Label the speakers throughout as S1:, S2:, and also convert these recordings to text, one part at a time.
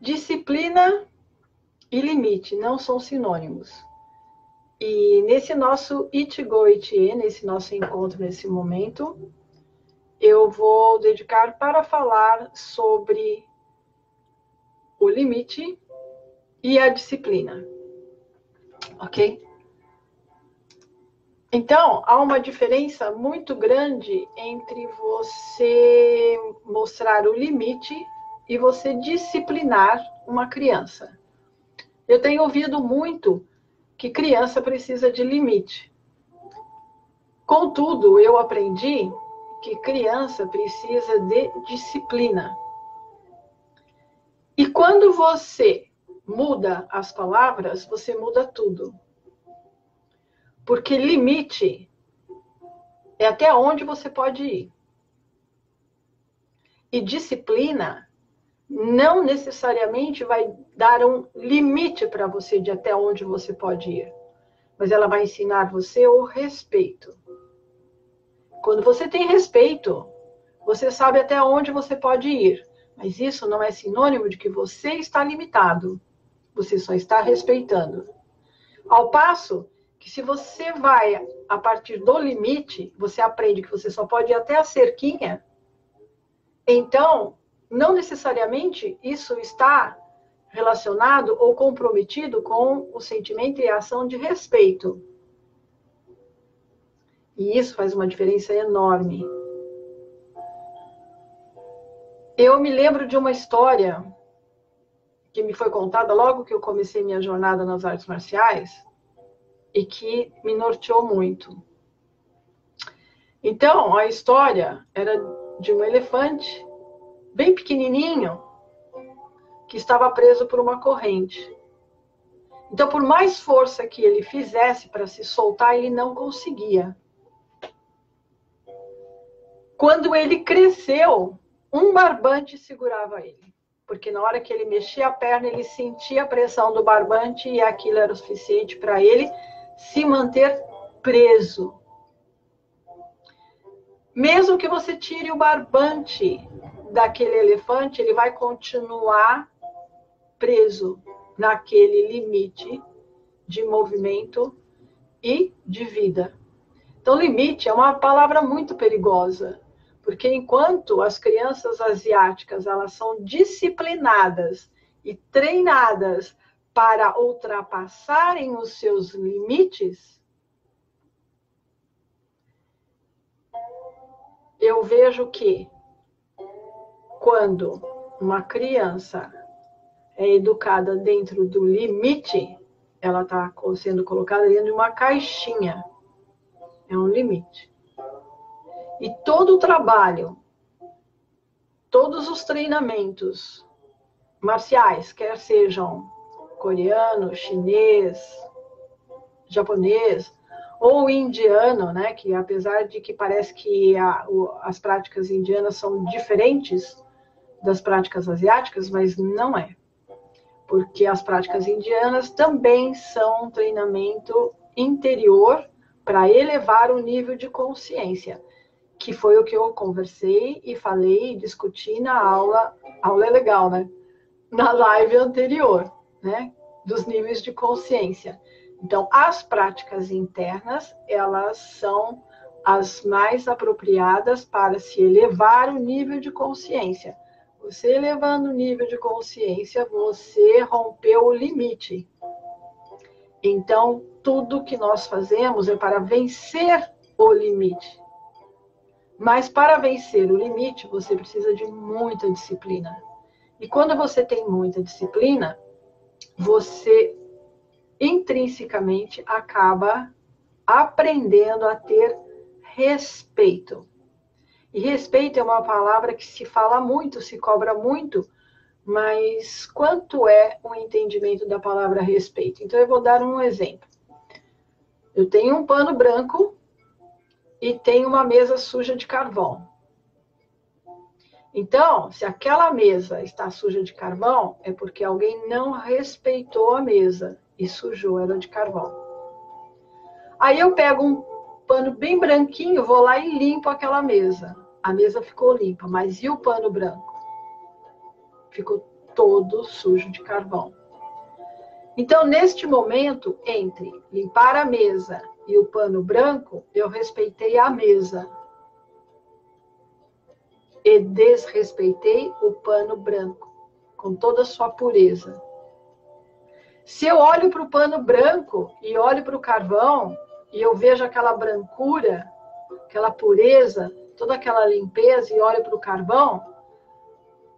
S1: Disciplina e limite não são sinônimos. E nesse nosso Ichigo Ichie, nesse nosso encontro, nesse momento, eu vou dedicar para falar sobre o limite e a disciplina. Ok? Então, há uma diferença muito grande entre você mostrar o limite e você disciplinar uma criança. Eu tenho ouvido muito que criança precisa de limite. Contudo, eu aprendi que criança precisa de disciplina. E quando você muda as palavras, você muda tudo. Porque limite é até onde você pode ir. E disciplina não necessariamente vai dar um limite para você de até onde você pode ir. Mas ela vai ensinar você o respeito. Quando você tem respeito, você sabe até onde você pode ir. Mas isso não é sinônimo de que você está limitado. Você só está respeitando. Ao passo que se você vai a partir do limite, você aprende que você só pode ir até a cerquinha, então, não necessariamente isso está relacionado ou comprometido com o sentimento e a ação de respeito. E isso faz uma diferença enorme. Eu me lembro de uma história que me foi contada logo que eu comecei minha jornada nas artes marciais e que me norteou muito. Então, a história era de um elefante bem pequenininho que estava preso por uma corrente. Então, por mais força que ele fizesse para se soltar, ele não conseguia. Quando ele cresceu, um barbante segurava ele. Porque na hora que ele mexia a perna, ele sentia a pressão do barbante e aquilo era o suficiente para ele se manter preso. Mesmo que você tire o barbante daquele elefante, ele vai continuar preso naquele limite de movimento e de vida. Então, limite é uma palavra muito perigosa, porque enquanto as crianças asiáticas elas são disciplinadas e treinadas para ultrapassarem os seus limites, eu vejo que quando uma criança é educada dentro do limite, ela está sendo colocada dentro de uma caixinha. É um limite. E todo o trabalho, todos os treinamentos marciais, quer sejam coreano, chinês, japonês ou indiano, né, que apesar de que parece que as práticas indianas são diferentes das práticas asiáticas, mas não é. Porque as práticas indianas também são um treinamento interior para elevar o nível de consciência, que foi o que eu conversei e falei e discuti na aula é legal, né? Na live anterior, né? Dos níveis de consciência. Então, as práticas internas, elas são as mais apropriadas para se elevar o nível de consciência. Você elevando o nível de consciência, você rompeu o limite. Então, tudo que nós fazemos é para vencer o limite. Mas para vencer o limite, você precisa de muita disciplina. E quando você tem muita disciplina, você intrinsecamente acaba aprendendo a ter respeito. E respeito é uma palavra que se fala muito, se cobra muito, mas quanto é o entendimento da palavra respeito? Então eu vou dar um exemplo. Eu tenho um pano branco e tenho uma mesa suja de carvão. Então, se aquela mesa está suja de carvão, é porque alguém não respeitou a mesa e sujou ela de carvão. Aí eu pego um pano bem branquinho, vou lá e limpo aquela mesa. A mesa ficou limpa, mas e o pano branco? Ficou todo sujo de carvão. Então, neste momento, entre limpar a mesa e o pano branco, eu respeitei a mesa e desrespeitei o pano branco, com toda a sua pureza. Se eu olho para o pano branco e olho para o carvão, e eu vejo aquela brancura, aquela pureza, toda aquela limpeza, e olho para o carvão,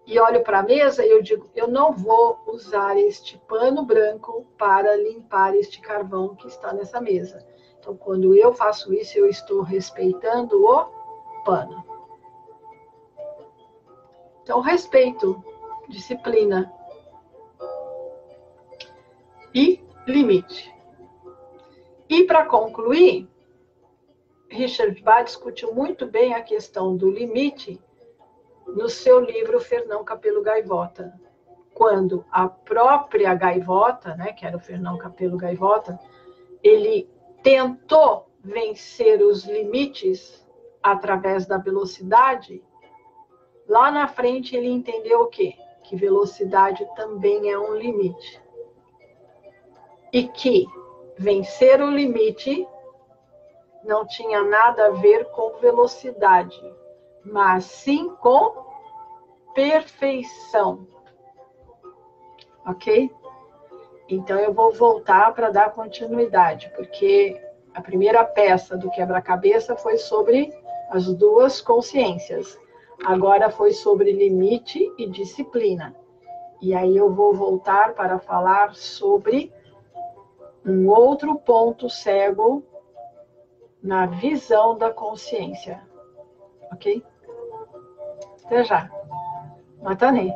S1: e olho para a mesa, e eu digo, eu não vou usar este pano branco para limpar este carvão que está nessa mesa. Então, quando eu faço isso, eu estou respeitando o pano. Então, respeito, disciplina e limite. E para concluir, Richard Bach discutiu muito bem a questão do limite no seu livro Fernão Capelo Gaivota, quando a própria gaivota, né, que era o Fernão Capelo Gaivota, ele tentou vencer os limites através da velocidade. Lá na frente ele entendeu o quê? Que velocidade também é um limite. E que vencer o limite não tinha nada a ver com velocidade, mas sim com perfeição. Ok? Então eu vou voltar para dar continuidade, porque a primeira peça do quebra-cabeça foi sobre as duas consciências. Agora foi sobre limite e disciplina. E aí eu vou voltar para falar sobre um outro ponto cego na visão da consciência. Ok? Até já. Matane.